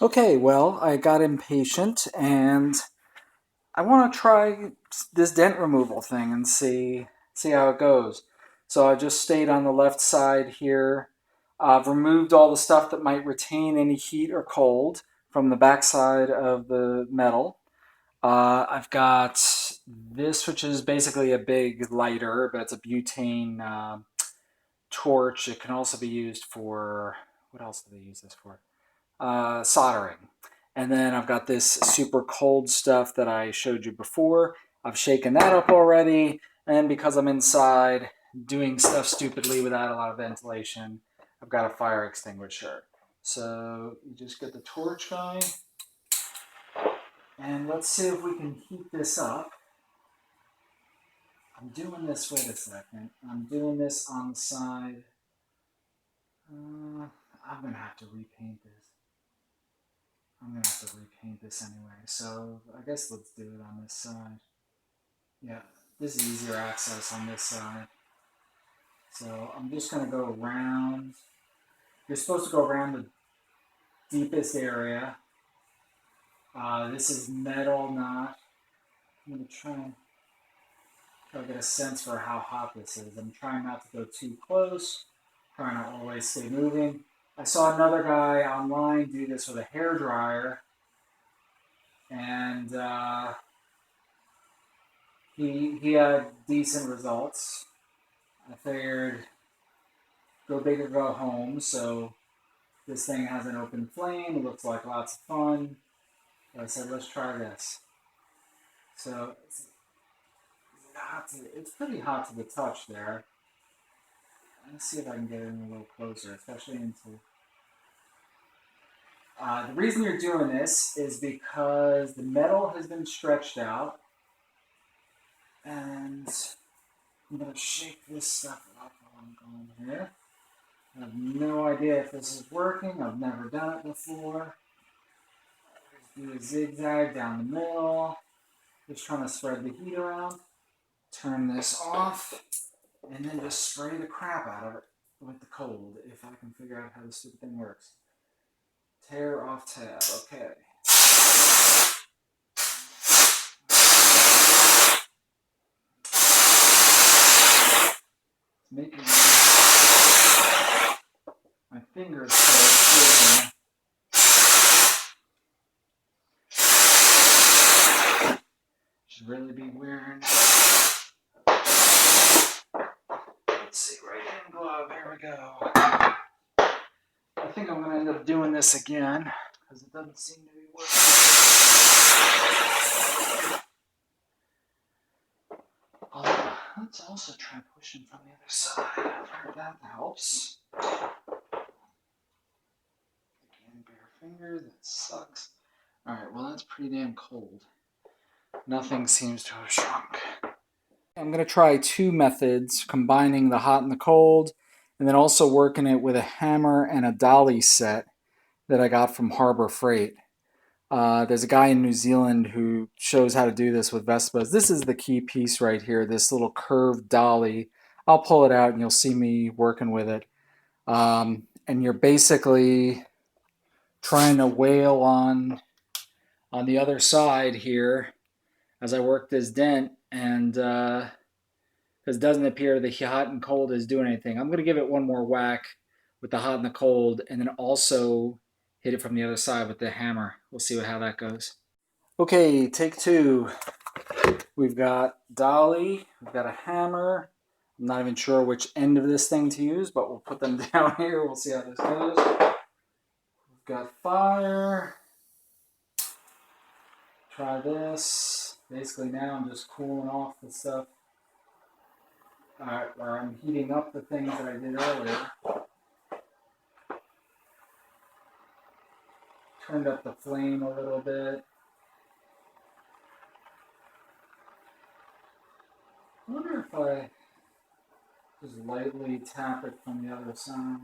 Okay, well, I got impatient and I want to try this dent removal thing and see how it goes. So I just stayed on the left side here. I've removed all the stuff that might retain any heat or cold from the backside of the metal. I've got this, which is basically a big lighter, but it's a butane torch. It can also be used for, what else do they use this for? Soldering. And then I've got this super cold stuff that I showed you before. I've shaken that up already. And because I'm inside doing stuff stupidly without a lot of ventilation, I've got a fire extinguisher. So you just get the torch going. And let's see if we can heat this up. I'm doing this, wait a second. I'm doing this on the side. I'm going to have to repaint this. I'm going to have to repaint this anyway. So I guess let's do it on this side. Yeah, this is easier access on this side. So I'm just going to go around. You're supposed to go around the deepest area. This is metal, not. I'm going to try to get a sense for how hot this is. I'm trying not to go too close. Trying to always stay moving. I saw another guy online do this with a hair dryer, and he had decent results. I figured go big or go home. So this thing has an open flame. It looks like lots of fun. So I said, let's try this. So it's pretty hot to the touch there. Let's see if I can get in a little closer, especially into. The reason you're doing this is because the metal has been stretched out, and I'm going to shake this stuff up while I'm going here. I have no idea if this is working. I've never done it before. Just do a zigzag down the middle. Just trying to spread the heat around. Turn this off, and then just spray the crap out of it with the cold if I can figure out how this stupid thing works. Tear off tab. Okay. Make it my fingers cold. Should really be wearing. Let's see, right hand glove. Here we go. I think I'm going to end up doing this again because it doesn't seem to be working. Let's also try pushing from the other side. I've heard that helps. Again, bare fingers, that sucks. Alright, well that's pretty damn cold. Nothing seems to have shrunk. I'm going to try two methods, combining the hot and the cold, and then also working it with a hammer and a dolly set that I got from Harbor Freight. There's a guy in New Zealand who shows how to do this with Vespas. This is the key piece right here, this little curved dolly. I'll pull it out and you'll see me working with it. And you're basically trying to wail on the other side here as I work this dent, and because it doesn't appear the hot and cold is doing anything. I'm going to give it one more whack with the hot and the cold, and then also hit it from the other side with the hammer. We'll see how that goes. Okay, take two. We've got dolly, we've got a hammer. I'm not even sure which end of this thing to use, but we'll put them down here. We'll see how this goes. We've got fire. Try this. Basically now I'm just cooling off the stuff. Or I'm heating up the things that I did earlier. Turned up the flame a little bit. I wonder if I just lightly tap it from the other side.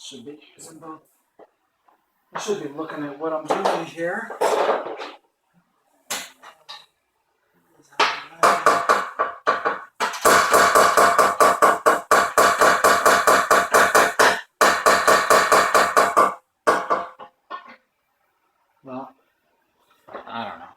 Should be using both. I should be looking at what I'm doing here. Well, I don't know.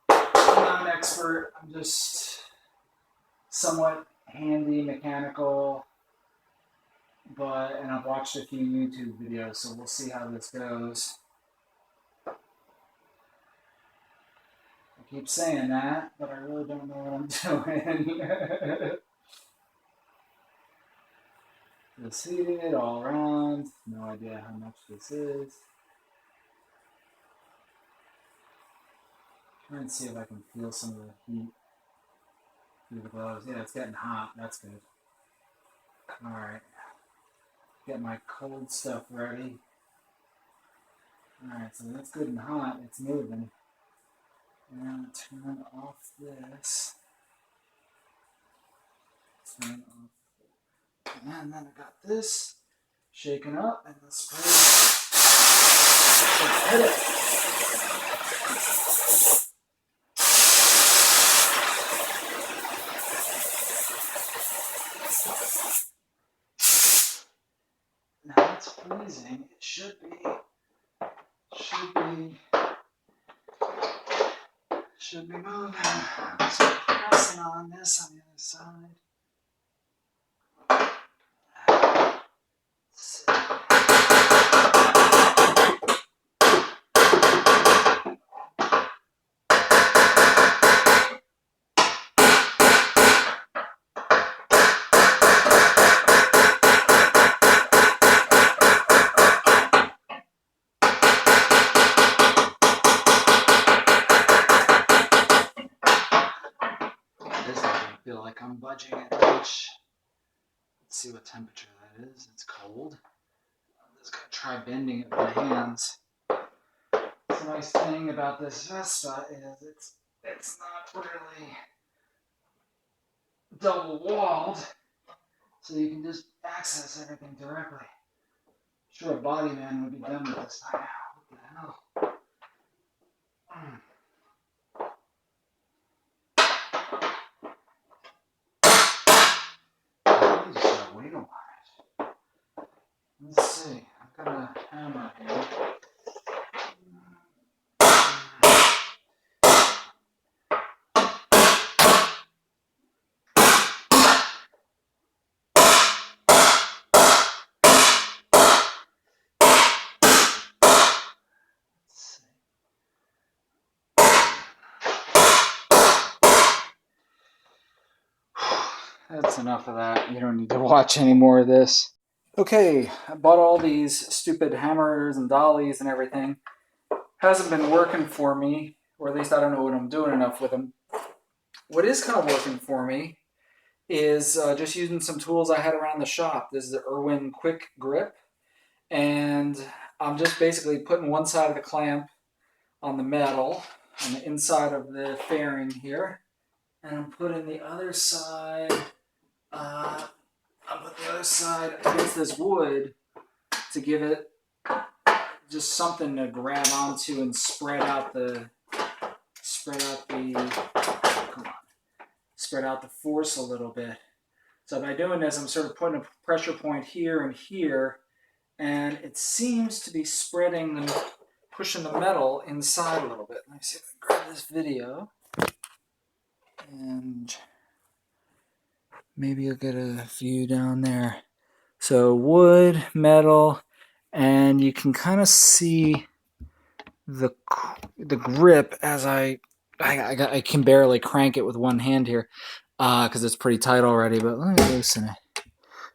I'm not an expert. I'm just somewhat handy mechanical, and I've watched a few YouTube videos, so we'll see how this goes. I keep saying that, but I really don't know what I'm doing. Just heating it all around. No idea how much this is. Try and see if I can feel some of the heat through the gloves. Yeah, it's getting hot. That's good. Alright. Get my cold stuff ready. Alright, so that's good and hot. It's moving. And turn off this. Turn off. And then I got this shaken up and the spray. Let's hit it. Now it's freezing. It should be moving. So pressing on this on the other side. Feel like I'm budging it much. Let's see what temperature that is. It's cold. I'm just gonna try bending it with my hands. The nice thing about this Vespa is it's not really double walled, so you can just access everything directly. I'm sure a body man would be done with this by now. What the hell? Let's see, I've got a hammer here. That's enough of that. You don't need to watch any more of this. Okay, I bought all these stupid hammers and dollies and everything. Hasn't been working for me, or at least I don't know what I'm doing enough with them. What is kind of working for me is just using some tools I had around the shop. This is the Irwin Quick Grip, and I'm just basically putting one side of the clamp on the metal, on the inside of the fairing here, and I'm putting the other side, against this wood to give it just something to grab onto and spread out the force a little bit. So by doing this, I'm sort of putting a pressure point here and here, and it seems to be pushing the metal inside a little bit. Let me see if I can grab this video, and maybe you'll get a view down there. So wood, metal, and you can kind of see the grip as I can barely crank it with one hand here because it's pretty tight already, but let me loosen it.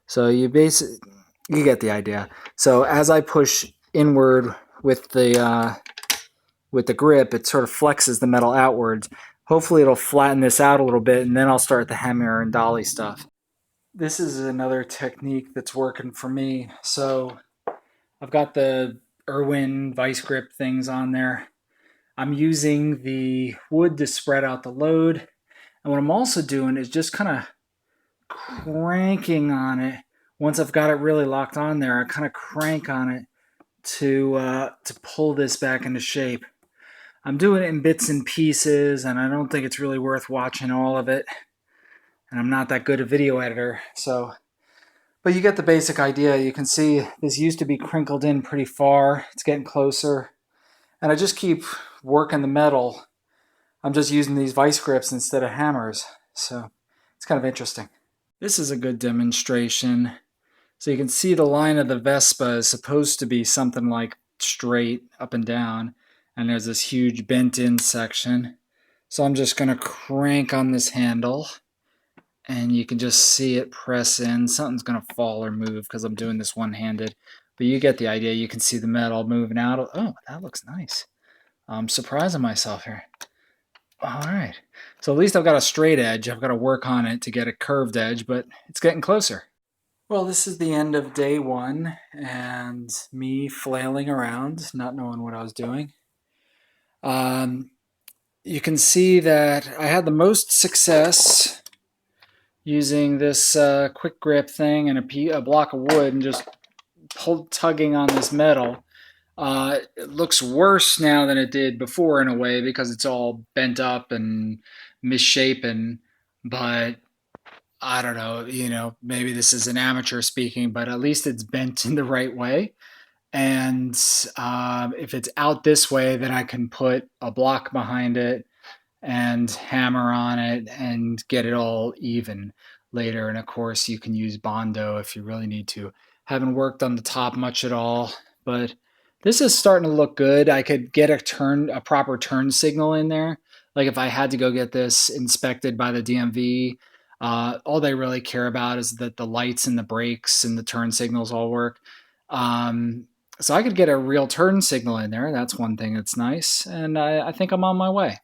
So you get the idea. So as I push inward with the grip, it sort of flexes the metal outwards. Hopefully it'll flatten this out a little bit, and then I'll start the hammer and dolly stuff. This is another technique that's working for me. So I've got the Irwin vice grip things on there. I'm using the wood to spread out the load. And what I'm also doing is just kind of cranking on it once I've got it really locked on there, I kind of crank on it to pull this back into shape. I'm doing it in bits and pieces, and I don't think it's really worth watching all of it. And I'm not that good a video editor, so. But you get the basic idea. You can see this used to be crinkled in pretty far. It's getting closer. And I just keep working the metal. I'm just using these vice grips instead of hammers. So it's kind of interesting. This is a good demonstration. So you can see the line of the Vespa is supposed to be something like straight up and down. And there's this huge bent in section. So I'm just going to crank on this handle. And you can just see it press in. Something's going to fall or move because I'm doing this one-handed. But you get the idea. You can see the metal moving out. Oh, that looks nice. I'm surprising myself here. All right. So at least I've got a straight edge. I've got to work on it to get a curved edge, but it's getting closer. Well, this is the end of day one and me flailing around, not knowing what I was doing. You can see that I had the most success using this quick grip thing and a block of wood and just tugging on this metal. It looks worse now than it did before in a way because it's all bent up and misshapen. But I don't know, maybe this is an amateur speaking, but at least it's bent in the right way. And if it's out this way, then I can put a block behind it and hammer on it and get it all even later. And of course, you can use Bondo if you really need to. Haven't worked on the top much at all, but this is starting to look good. I could get a proper turn signal in there. Like if I had to go get this inspected by the DMV, all they really care about is that the lights and the brakes and the turn signals all work. So I could get a real turn signal in there. That's one thing that's nice. And I think I'm on my way.